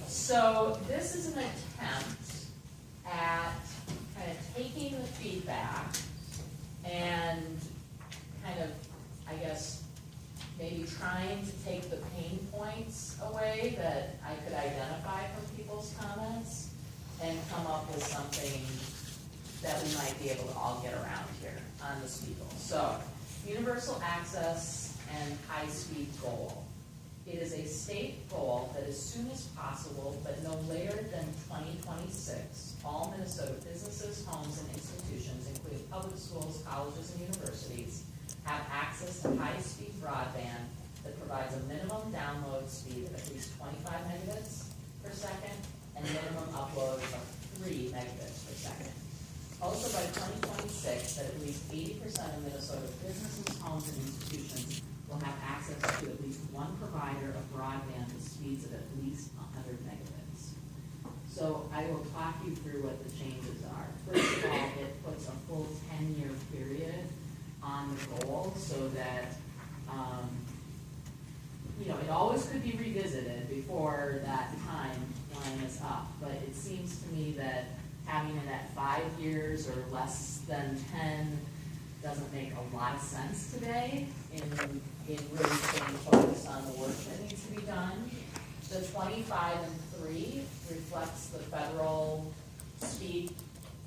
So this is an attempt at kind of taking the feedback and kind of, I guess, maybe trying to take the pain points away that I could identify from people's comments and come up with something that we might be able to all get around here on the speed goal. So, universal access and high-speed goal. It is a state goal that as soon as possible, but no later than 2026, all Minnesota businesses, homes, and institutions, including public schools, colleges, and universities, have access to high-speed broadband that provides a minimum download speed of at least 25 megabits per second and minimum upload of 3 megabits per second. Also by 2026, that at least 80% of Minnesota businesses, homes, and institutions will have access to at least one provider of broadband with speeds of at least 100 megabits. So I will talk you through what the changes are. First of all, it puts a full 10-year period on the goal so that, it always could be revisited before that timeline is up. But it seems to me that having it at 5 years or less than 10 doesn't make a lot of sense today in really staying focused on the work that needs to be done. The 25 and 3 reflects the federal speed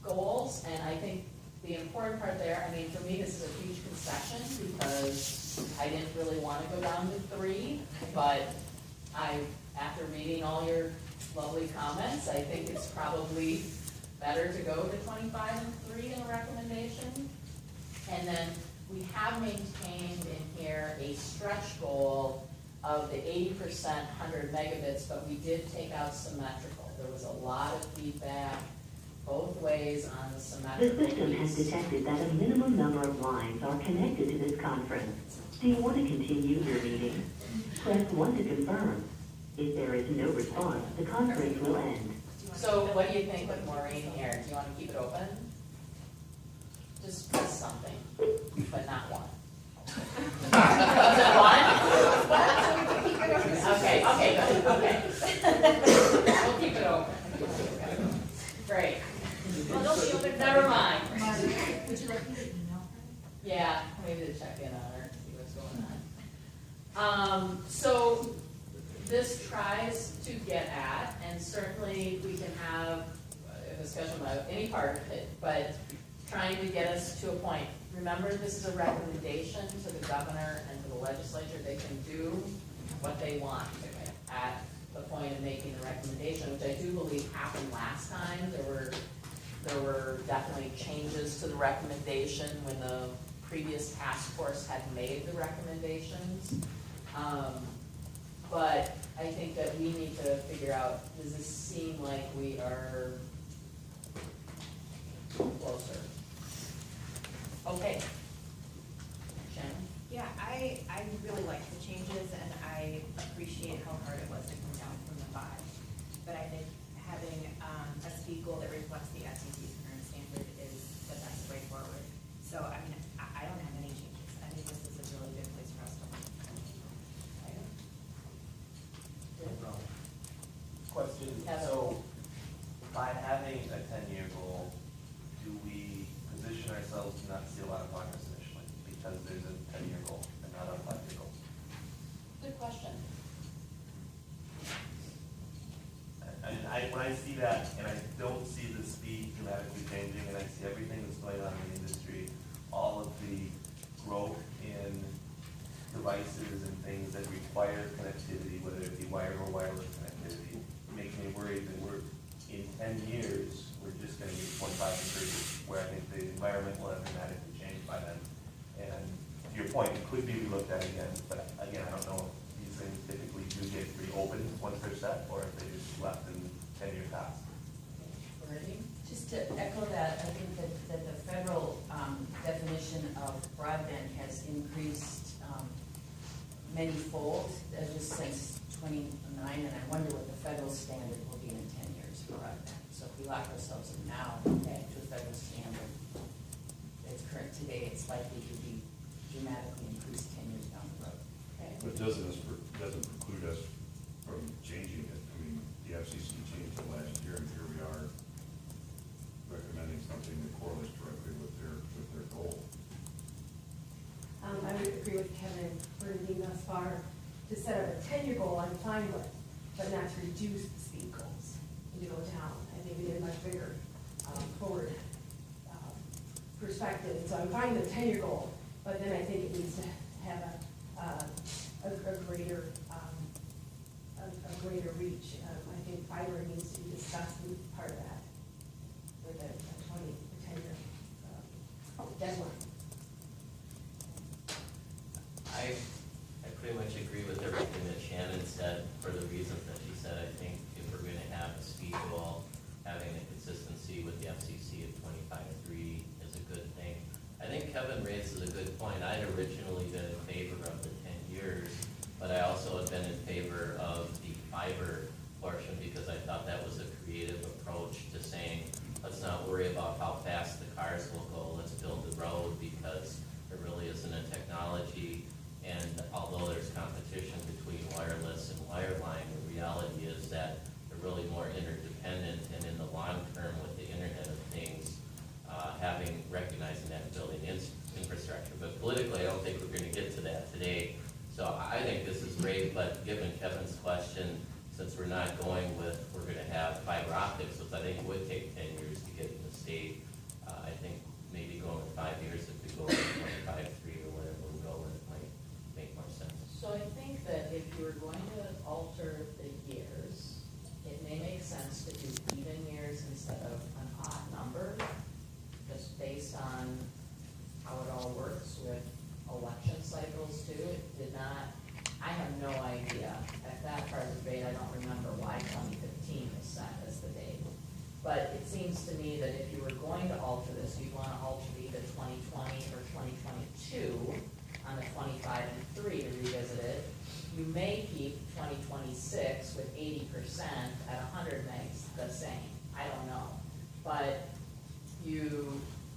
goals, and I think the important part there, for me this is a huge concession because I didn't really want to go down to 3, but after reading all your lovely comments, I think it's probably better to go to 25 and 3 in a recommendation. And then we have maintained in here a stretch goal of the 80% 100 megabits, but we did take out symmetrical. There was a lot of feedback both ways on the symmetrical. The system has detected that a minimum number of lines are connected to this conference. Do you want to continue your meeting? Press 1 to confirm. If there is no response, the conference will end. So what do you think with Maureen here? Do you want to keep it open? Just press something, but not 1. Was it 1? Okay, good, okay. We'll keep it open. Great. Well, don't be open. Never mind. Would you like me to email her? Yeah, maybe to check in on her, see what's going on. So this tries to get at, and certainly we can have a discussion about any part of it, but trying to get us to a point. Remember, this is a recommendation to the governor and to the legislature. They can do what they want at the point of making the recommendation, which I do believe happened last time. There were definitely changes to the recommendation when the previous task force had made the recommendations. But I think that we need to figure out, does this seem like we are closer? Okay. Shannon? Yeah, I really like the changes, and I appreciate how hard it was to come down from the 5. But I think having a speed goal that reflects the FCC's current standard is the best way forward. So, I don't have any changes. I think this is a really good place for us to learn. Question, so by having a 10-year goal, do we position ourselves to not see a lot of progress initially because there's a 10-year goal and not a 5-year goal? Good question. And when I see that, and I don't see the speed dramatically changing, and I see everything that's going on in the industry, all of the growth in devices and things that require connectivity, whether it be wired or wireless connectivity, makes me worried that in 10 years, we're just going to be 25 and 30, where I think the environment will have dramatically changed by then. And to your point, it could be relooked at again, but again, I don't know if these things typically do get reopened once they're set, or if they just left in 10-year past. Ready? Just to echo that, I think that the federal definition of broadband has increased many-fold just since 29, and I wonder what the federal standard will be in 10 years for broadband. So if we lock ourselves in now to a federal standard that's current today, it's likely to be dramatically increased 10 years down the road. Okay. But doesn't preclude us from changing FCC changed it last year, and here we are recommending something that correlates directly with their goal. I would agree with Kevin, for being thus far, to set up a 10-year goal, I'm fine with, but not to reduce the speed goals and to go down. I think we need a much bigger, forward perspective. So I'm fine with a 10-year goal, but then I think it needs to have a greater, a greater reach. I think fiber needs to be discussed and part of that with a 10-year deadline. I pretty much agree with everything that Shannon said for the reasons that she said. I think if we're gonna have a speed goal, having the consistency with the FCC at 25.3 is a good thing. I think Kevin raises a good point. I'd originally been in favor of the 10 years, but I also had been in favor of the fiber portion because I thought that was a creative approach to saying, let's not worry about how fast the cars will go, let's build the road because there really isn't a technology. And although there's competition between wireless and wireline, the reality is that they're really more interdependent, and in the long term with the Internet of Things, recognizing that and building infrastructure. But politically, I don't think we're gonna get to that today. So I think this is great, but given Kevin's question, since we're not going with, we're gonna have fiber optics, which I think would take 10 years to get in the state, I think maybe going with 5 years if we go with 25.3 or whatever we go with might make more sense. So I think that if you were going to alter the years, it may make sense to do even years instead of an odd number, just based on how it all works with election cycles too. It did not, I have no idea. At that part of the debate, I don't remember why 2015 was set as the date. But it seems to me that if you were going to alter this, you'd want to alter either 2020 or 2022 on the 25.3 to revisit it. You may keep 2026 with 80% at 100 megs the same. I don't know. But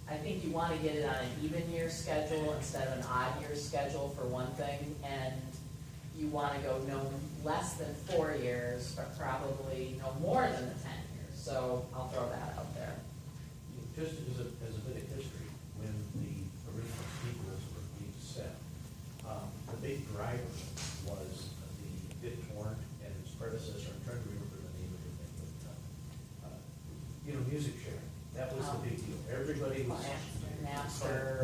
I think you want to get it on an even year schedule instead of an odd year schedule for one thing. And you want to go no less than 4 years, but probably no more than the 10 years. So I'll throw that out there. Just as a bit of history, when the original speed rules were being set, the big driver was the BitTorrent and its predecessor. I'm trying to remember the name of it, but music sharing. That was the big deal. Everybody was Napster.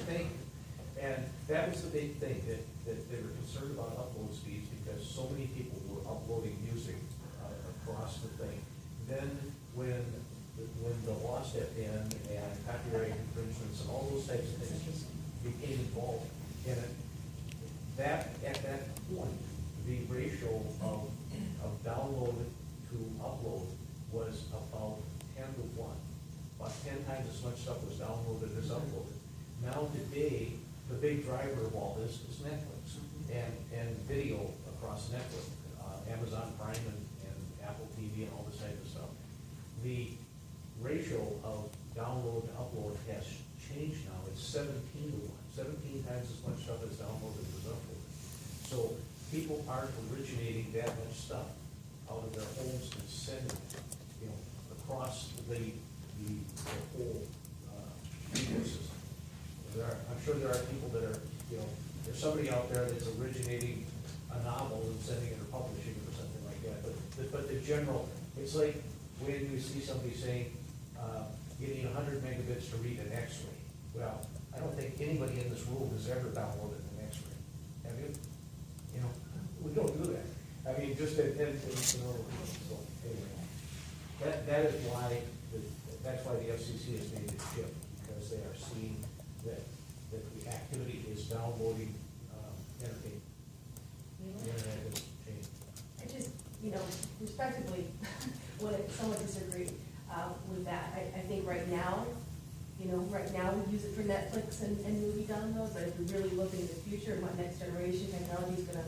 Thank you. And that was the big thing, that they were concerned about upload speeds because so many people were uploading music across the thing. Then when the law stepped in and copyright infringements and all those types of things became involved, and at that point, the ratio of download to upload was about 10 to 1. About 10 times as much stuff was downloaded as uploaded. Now today, the big driver of all this is Netflix and video across Netflix, Amazon Prime and Apple TV and all this type of stuff. The ratio of download to upload has changed now. It's 17 to 1. 17 times as much stuff is downloaded as uploaded. So people aren't originating that much stuff out of their homes and sending it, across the whole ecosystem. I'm sure there are people that are, there's somebody out there that's originating a novel and sending it or publishing it or something like that. But the general, it's like when you see somebody saying, you need 100 megabits to read an X-ray. Well, I don't think anybody in this room has ever downloaded an X-ray. Have you? We don't do that. I mean, just so anyway. That is why, that's why the FCC has made this shift, because they are seeing that the activity is downloading entertainment. The internet has changed. I just, respectively, would somewhat disagree with that. I think right now we use it for Netflix and movie downloads, but if we really look into the future and what next generation technology is going to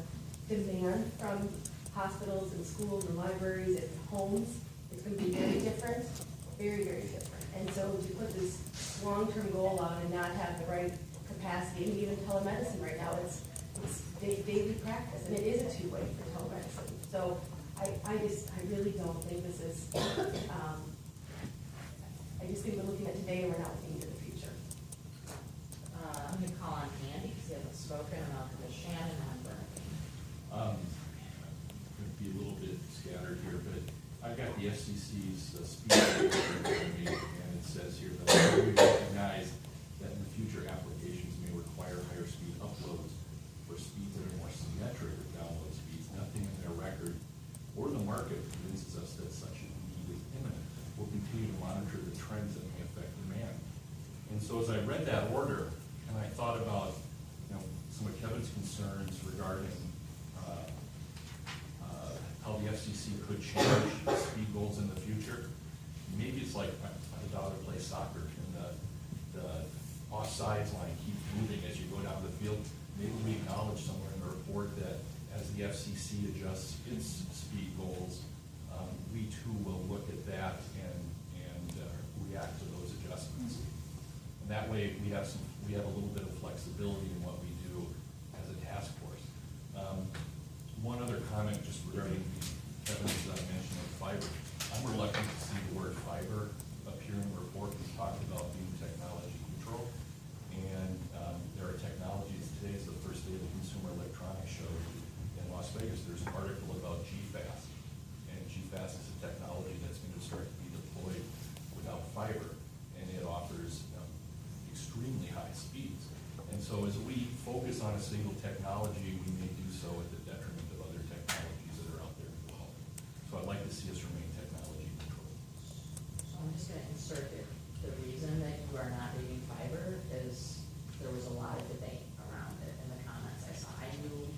demand from hospitals and schools and libraries and homes, it's going to be very different, very, very different. And so to put this long-term goal out and not have the right capacity, and even telemedicine right now, it's daily practice, and it is a two-way for telemedicine. So I really don't think this is, I just think we're looking at today and we're not looking into the future. I'm gonna call on Andy, because he hasn't spoken, and I'll go to Shannon on Bernie. Gonna be a little bit scattered here, but I've got the FCC's speed report in front of me, and it says here that we recognize that in the future applications may require higher speed uploads for speeds that are more symmetric with download speeds. Nothing in their record or the market convinces us that such a need is imminent. We'll continue to monitor the trends that may affect demand. And so as I read that order, and I thought about, some of Kevin's concerns regarding how the FCC could change the speed goals in the future. Maybe it's like my daughter plays soccer and the offsides line keeps moving as you go down the field. Maybe we acknowledge somewhere in the report that as the FCC adjusts its speed goals, we too will look at that and react to those adjustments. And that way we have a little bit of flexibility in what we do as a task force. One other comment just regarding Kevin's mention of fiber. I'm reluctant to see the word fiber appear in the report. We talked about being technology neutral. And there are technologies, today is the first day of the Consumer Electronics Show in Las Vegas. There's an article about GFAST. And GFAST is a technology that's going to start to be deployed without fiber. And it offers extremely high speeds. And so as we focus on a single technology, we may do so at the detriment of other technologies that are out there as well. So I'd like to see us remain technology neutral. So I'm just gonna insert it. The reason that you are not reading fiber is there was a lot of debate around it in the comments I saw. I knew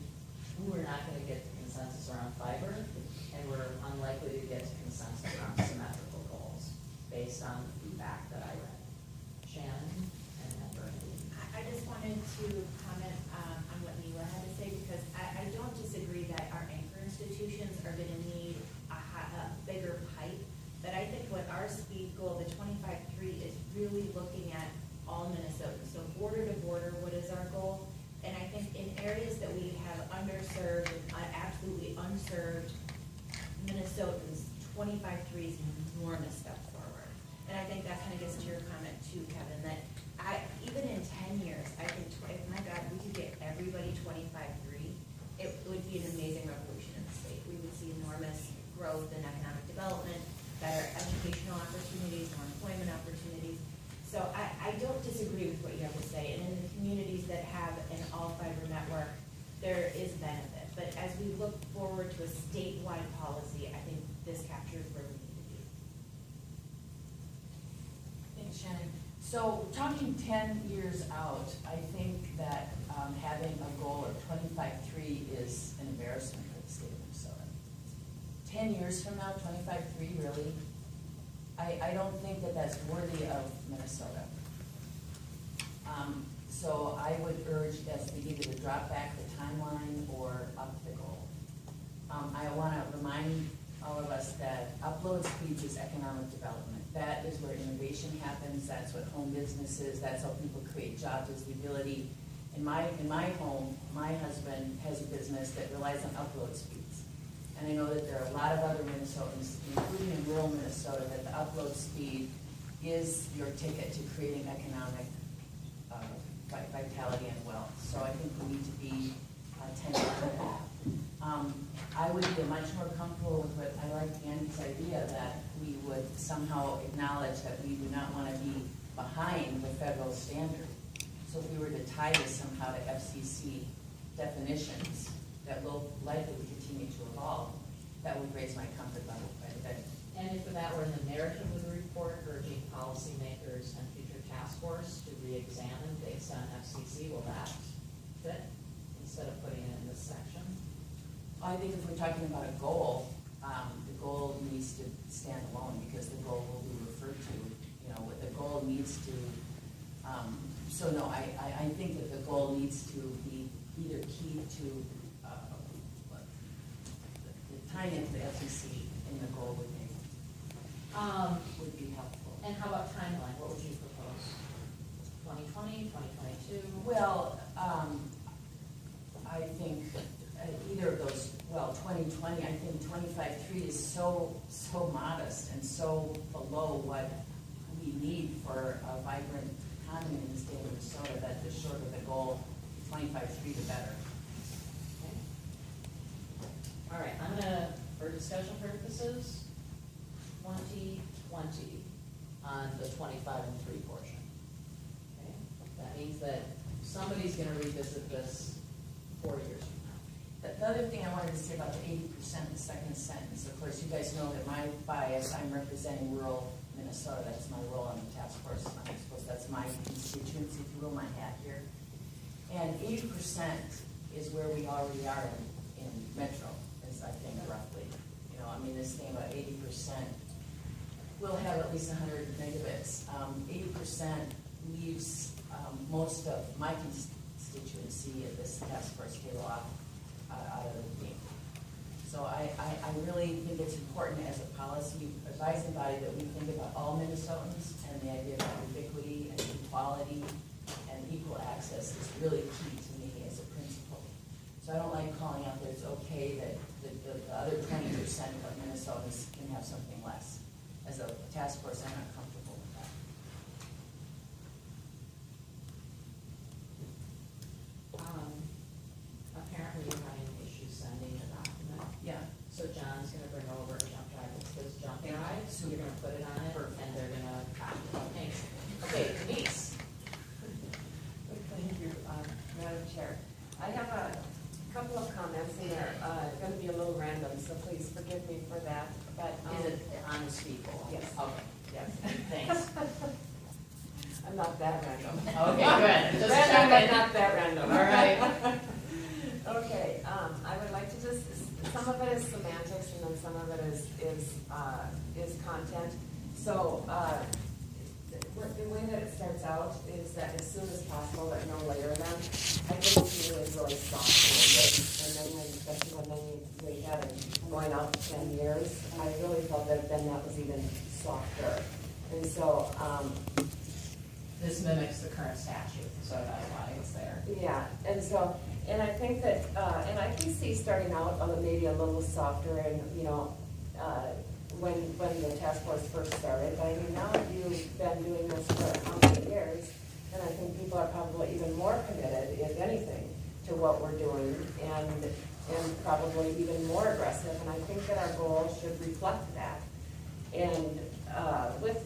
we were not gonna get consensus around fiber, and we're unlikely to get consensus around symmetrical goals based on the feedback that I read. Shannon and then Bernie. I just wanted to comment on what Neela had to say, because I don't disagree that our anchor institutions are gonna need a bigger pipe. But I think what our speed goal, the 25.3, is really looking at all Minnesotans. So border to border, what is our goal? And I think in areas that we have underserved and absolutely unserved Minnesotans, 25.3 is an enormous step forward. And I think that kind of gets to your comment too, Kevin, that even in 10 years, I think, my God, we could get everybody 25.3, it would be an amazing revolution in the state. We would see enormous growth and economic development, better educational opportunities, more employment opportunities. So I don't disagree with what you have to say. And in the communities that have an all-fiber network, there is benefit. But as we look forward to a statewide policy, I think this captures where we need to be. Thanks, Shannon. So talking 10 years out, I think that having a goal of 25.3 is an embarrassment for the state of Minnesota. 10 years from now, 25.3, really? I don't think that that's worthy of Minnesota. So I would urge us to either to drop back the timeline or up the goal. I want to remind all of us that upload speeds is economic development. That is where innovation happens. That's what home business is. That's how people create jobs, is the ability. In my home, my husband has a business that relies on upload speeds. And I know that there are a lot of other Minnesotans, including in rural Minnesota, that the upload speed is your ticket to creating economic vitality and wealth. So I think we need to be attentive to that. I would feel much more comfortable with what I like Andy's idea that we would somehow acknowledge that we do not want to be behind the federal standard. So if we were to tie this somehow to FCC definitions that will likely continue to evolve, that would raise my comfort level quite a bit. And if that were in the narrative of the report, urging policymakers and future task force to re-examine based on FCC, will that fit instead of putting it in this section? I think if we're talking about a goal, the goal needs to stand alone because the goal will be referred to, what the goal needs to, so no, I think that the goal needs to be either key to the tie into the FCC in the goal would be helpful. And how about timeline? What would you propose? 2020, 2022? Well, I think either of those, well, 2020, I think 25.3 is so modest and so below what we need for a vibrant economy in the state of Minnesota that the shorter the goal, 25.3 the better. Okay. All right, I'm gonna, for discussion purposes, 2020 on the 25 and 3 portion. Okay, that means that somebody's gonna revisit this 4 years from now. The other thing I wanted to say about the 80%, the second sentence, of course, you guys know that my bias, I'm representing rural Minnesota, that's my role on the task force, I suppose that's my constituency, if you will, my hat here. And 80% is where we already are in metro, is I think roughly. You know, I mean, this thing about 80%, we'll have at least 100 megabits. 80% leaves most of my constituency of this task force cable out of the game. So I really think it's important as a policy advising body that we think about all Minnesotans, and the idea of ubiquity and equality and equal access is really key to me as a principle. So I don't like calling out that it's okay that the other 20% of Minnesotans can have something less. As a task force, I'm not comfortable with that. Apparently you're having issues sending a document. Yeah. So John's gonna bring over a jump drive that says jump drive, so you're gonna put it on it, and they're gonna copy it. Thanks. Okay, Denise. Thank you, Madam Chair. I have a couple of comments, and they're going to be a little random, so please forgive me for that. But Is it on the speed goal? Yes. Okay, Yes. thanks. I'm not that random. Okay, good. Just Random, but checking. not that random. All right. Okay, I would like to just, some of it is semantics, and then some of it is content. So, the way that it starts out is that as soon as possible, but no later than. I think it's really soft and then especially when they had it going out 10 years, I really felt that then that was even softer. And so, This mimics the current statute, so that's why it's there. yeah, and so, and I think that, and I can see starting out maybe a little softer and, you know, when the task force first started, but I mean, now that you've been doing this for how many years, and I think people are probably even more committed, if anything, to what we're doing, and probably even more aggressive, and I think that our goal should reflect that, and with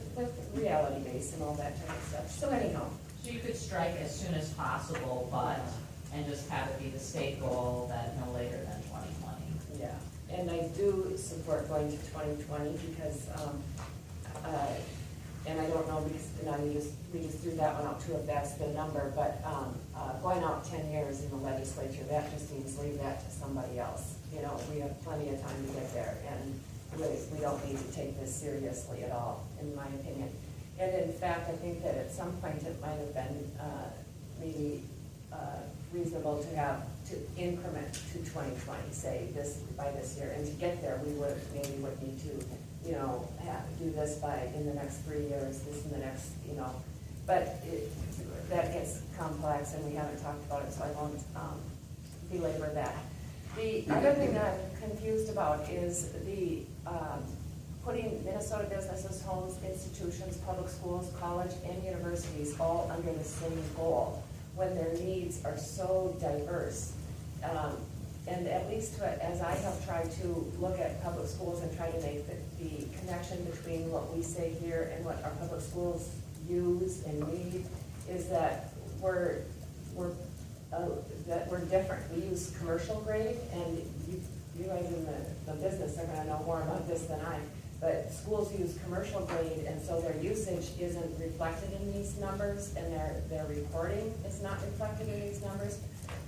reality base and all that type of stuff. So anyhow. So you could strike as soon as possible, but, and just have it be the state goal that no later than 2020. Yeah, and I do support going to 2020 because, and I don't know, because, you know, we just threw that one out too, if that's the number, but going out 10 years in the legislature, that just means leave that to somebody else. You know, we have plenty of time to get there, and we don't need to take this seriously at all, in my opinion. And in fact, I think that at some point it might have been maybe reasonable to increment to 2020, say this by this year, and to get there, we would need to, you know, do this in the next 3 years, this in the next, you know, but that gets complex, and we haven't talked about it, so I won't belabor that. The other thing that I'm confused about is the putting Minnesota businesses, homes, institutions, public schools, college, and universities all under the same goal, when their needs are so diverse. And at least as I have tried to look at public schools and try to make the connection between what we say here and what our public schools use and need, is that we're different. We use commercial grade, and you guys in the business are gonna know more about this than I, but schools use commercial grade, and so their usage isn't reflected in these numbers, and their reporting is not reflected in these numbers.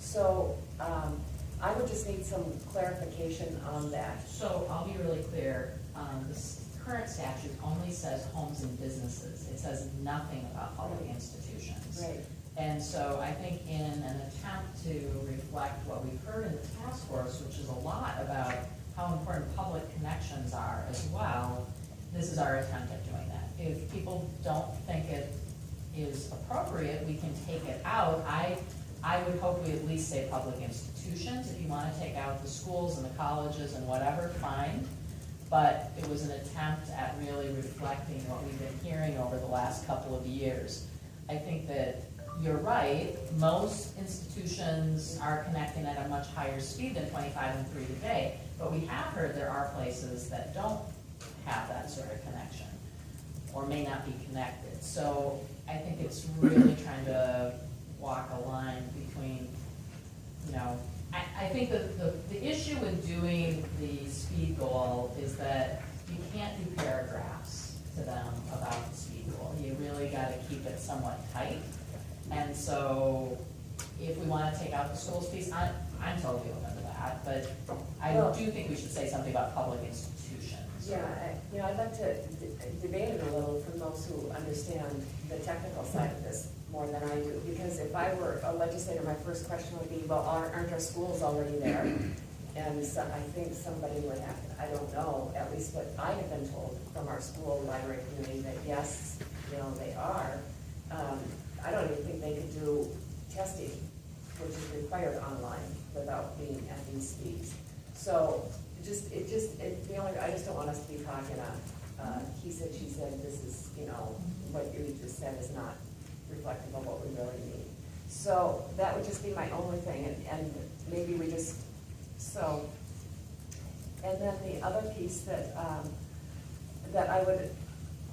So I would just need some clarification on that. So I'll be really clear, this current statute only says homes and businesses. It says nothing about public institutions. Right. And so I think in an attempt to reflect what we've heard in the task force, which is a lot about how important public connections are as well, this is our attempt at doing that. If people don't think it is appropriate, we can take it out. I I would hope we at least say public institutions. If you want to take out the schools and the colleges and whatever, fine. But it was an attempt at really reflecting what we've been hearing over the last couple of years. I think that you're right, most institutions are connecting at a much higher speed than 25 and 3 today, but we have heard there are places that don't have that sort of connection, or may not be connected. So I think it's really trying to walk a line between, you know, I think the issue with doing the speed goal is that you can't do paragraphs to them about the speed goal. You really gotta keep it somewhat tight. And so if we wanna take out the schools piece, I'm totally open to that, but I do think we should say something about public institutions. Yeah, I'd like to debate it a little from those who understand the technical side of this more than I do. Because if I were a legislator, my first question would be, well, aren't our schools already there? And so I think somebody would have, I don't know, at least what I have been told from our school library community, that yes, they are. I don't even think they could do testing, which is required online, without being at these speeds. So I just don't want us to be talking he said, she said, this is, what you just said is not reflective of what we really need. So that would just be my only thing, and maybe we just, and then the other piece that I would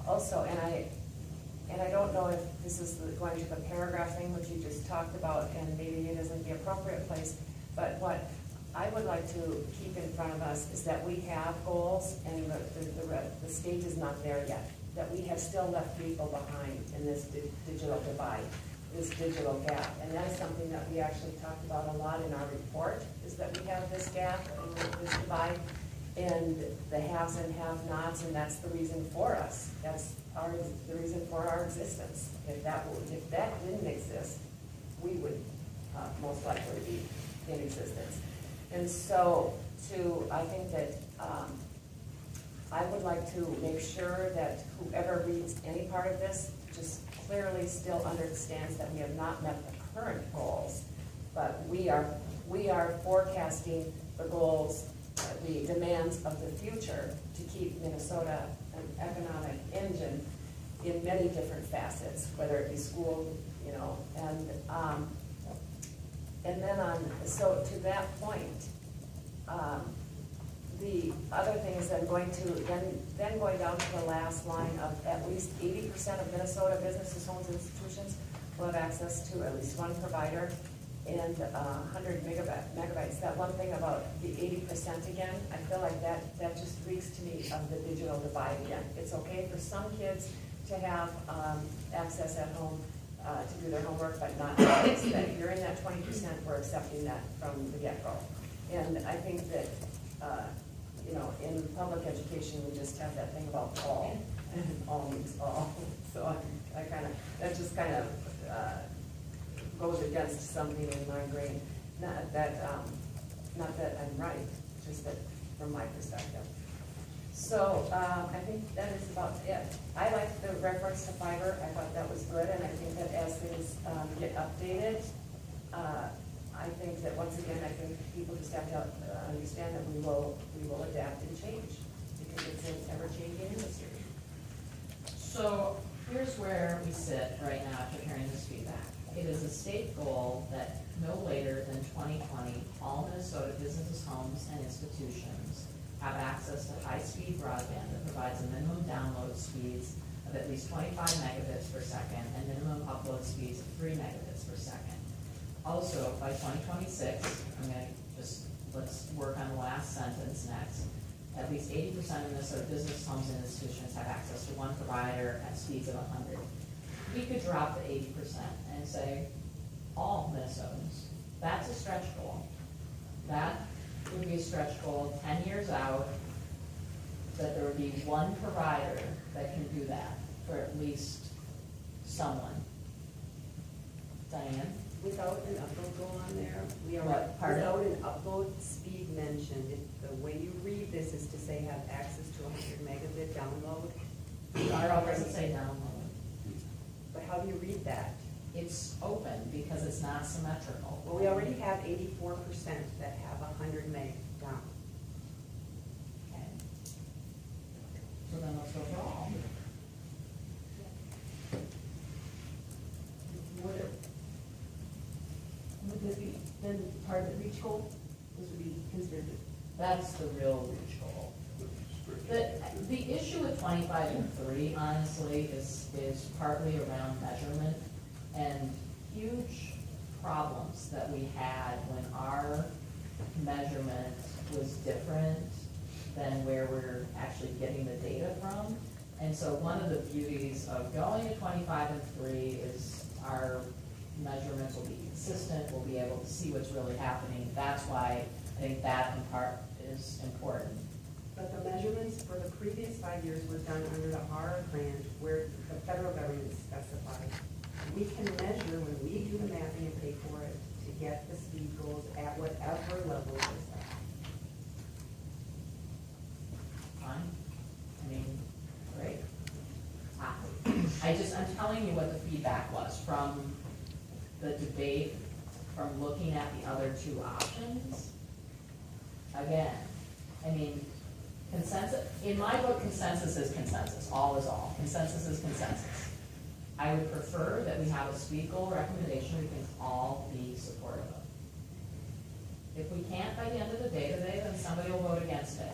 also, and I don't know if this is going to the paragraph thing, which you just talked about, and maybe it isn't the appropriate place, but what I would like to keep in front of us is that we have goals, and the state is not there yet, that we have still left people behind in this digital divide, this digital gap. And that is something that we actually talked about a lot in our report, is that we have this gap and this divide, and the haves and have-nots, and that's the reason for us. That's the reason for our existence. If that didn't exist, we would most likely be in existence. And so, I think that I would like to make sure that whoever reads any part of this just clearly still understands that we have not met the current goals, but we are forecasting the goals, the demands of the future to keep Minnesota an economic engine in many different facets, whether it be school, and then so to that point, the other thing is then going down to the last line of at least 80% of Minnesota businesses, homes, and institutions will have access to at least one provider and 100 megabytes. That one thing about the 80% again, I feel like that just reeks to me of the digital divide again. It's okay for some kids to have access at home to do their homework, but not others. That if you're in that 20%, we're accepting that from the get-go. And I think that, in public education, we just have that thing about all, and all means all. So that just kind of goes against something in my brain. Not that I'm right, just that from my perspective. So I think that is about it. I like the reference to fiber. I thought that was good, and I think that as things get updated, I think that once again, I think people just have to understand that we will adapt and change, because it's an ever-changing industry. So here's where we sit right now after hearing this feedback. It is a state goal that no later than 2020, all Minnesota businesses, homes, and institutions have access to high-speed broadband that provides a minimum download speeds of at least 25 megabits per second and minimum upload speeds of 3 megabits per second. Also, by 2026, let's work on the last sentence next. At least 80% of Minnesota business, homes, and institutions have access to one provider at speeds of 100. We could drop the 80% and say all Minnesotans. That's a stretch goal. That would be a stretch goal 10 years out, that there would be one provider that can do that for at least someone. Diane? Without an upload goal on there, Pardon? without an upload speed mentioned, the way you read this is to say have access to 100 megabit download. Our doesn't say download. But how do you read that? it's open because it's not symmetrical. Well, we already have 84% that have 100 meg down. Okay. So then let's go for all. Would this be then part of the reach goal? This would be considered, That's the real reach goal. The issue with 25 and 3, honestly, is partly around measurement and huge problems that we had when our measurement was different than where we're actually getting the data from. And so one of the beauties of going to 25 and 3 is our measurements will be consistent, we'll be able to see what's really happening. That's why I think that in part is important. But the measurements for the previous 5 years were done under the R grant where the federal government specified. We can measure when we do the mapping and pay for it to get the speed goals at whatever level it is at. Fine. I mean, great. I'm telling you what the feedback was from the debate, from looking at the other two options. Again, I mean, consensus, in my book, consensus is consensus, all is all. Consensus is consensus. I would prefer that we have a speed goal recommendation we can all be supportive of. If we can't by the end of the day today, then somebody will vote against it.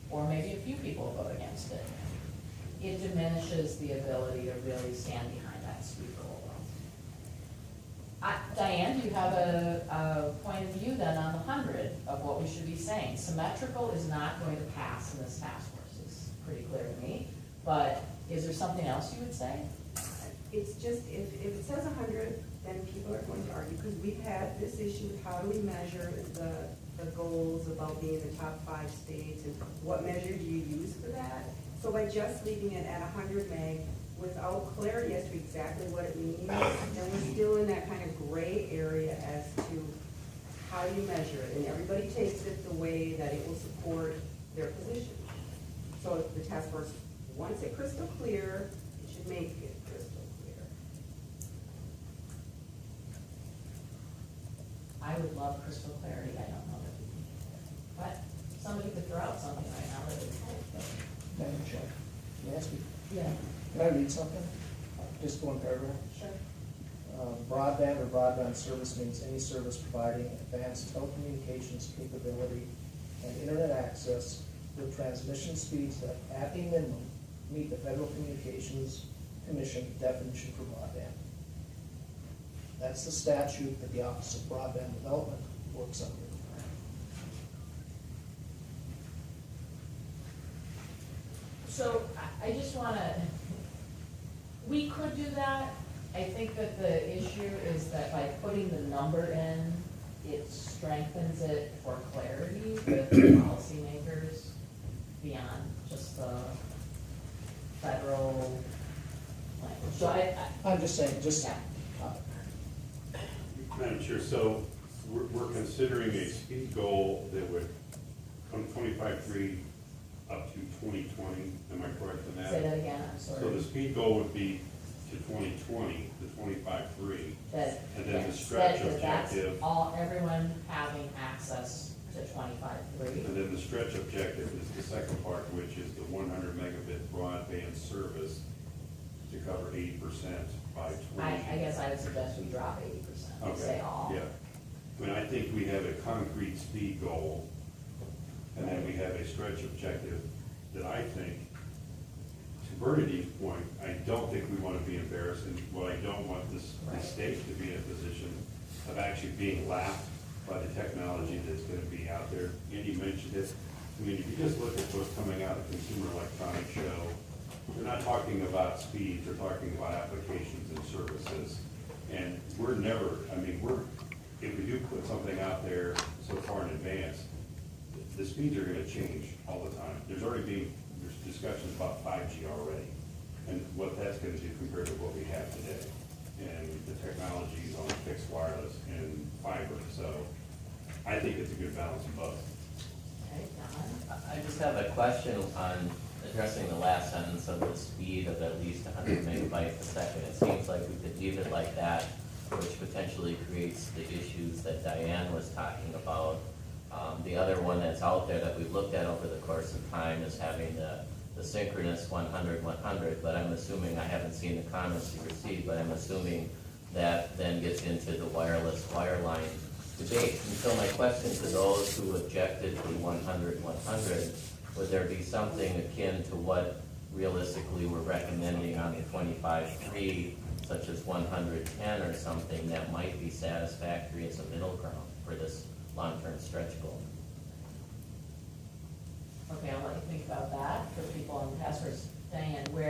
Or maybe a few people will vote against it. It diminishes the ability to really stand behind that speed goal. Diane, do you have a point of view then on the 100 of what we should be saying? Symmetrical is not going to pass in this task force, it's pretty clear to me. But is there something else you would say? It's just, if it says 100, then people are going to argue, because we've had this issue with how do we measure the goals about being in the top 5 states, and what measure do you use for that? So by just leaving it at 100 meg, without clarity as to exactly what it means, then we're still in that kind of gray area as to how you measure it, and everybody takes it the way that it will support their position. So if the task force wants it crystal clear, it should make it crystal clear. I would love crystal clarity, I don't know that we can get there. But somebody could throw out something right now that would help. Madam Chair, can I ask you, Yeah, can I read something? Just one paragraph. sure. Broadband or broadband service means any service providing advanced telecommunications capability and internet access with transmission speeds that at a minimum meet the Federal Communications Commission definition for broadband. That's the statute that the Office of Broadband Development works under. So I just want to, we could do that. I think that the issue is that by putting the number in, it strengthens it for clarity with policymakers beyond just the federal language. So I'm just saying, just, yeah. Madam Chair, so we're considering a speed goal that would come 25.3 up to 2020, am I correct in that? Say that again, I'm sorry. So the speed goal would be to 2020, the 25.3. That, And then the yes, stretch that's objective. all, everyone having access to 25.3. And then the stretch objective is the second part, which is the 100 megabit broadband service to cover 80% by 20. I guess I would suggest we drop 80%, Okay, say all. yeah. I mean, I think we have a concrete speed goal, and then we have a stretch objective that I think, to Bernine's point, I don't think we want to be embarrassed, and what I don't want this state to be in a position of actually being laughed by the technology that's going to be out there. Andy mentioned it. I mean, if you just look at what's coming out of the Consumer Electronics Show, they're not talking about speed, they're talking about applications and services. And we're never, I mean, if we do put something out there so far in advance, the speeds are gonna change all the time. There's discussions about 5G already, and what that's gonna do compared to what we have today. And the technologies on fixed wireless and fiber, so I think it's a good balance of both. Okay, Don? I just have a question on addressing the last sentence of the speed of at least 100 megabytes a second, it seems like we could leave it like that, which potentially creates the issues that Diane was talking about. The other one that's out there that we've looked at over the course of time is having the synchronous 100-100, but I'm assuming, I haven't seen the comments you received, but I'm assuming that then gets into the wireless wireline debate. And so my question to those who objected to 100-100, would there be something akin to what realistically we're recommending on the 25.3, such as 110 or something that might be satisfactory as a middle ground for this long-term stretch goal? Okay, I'll let you think about that for people on the task force. Diane, where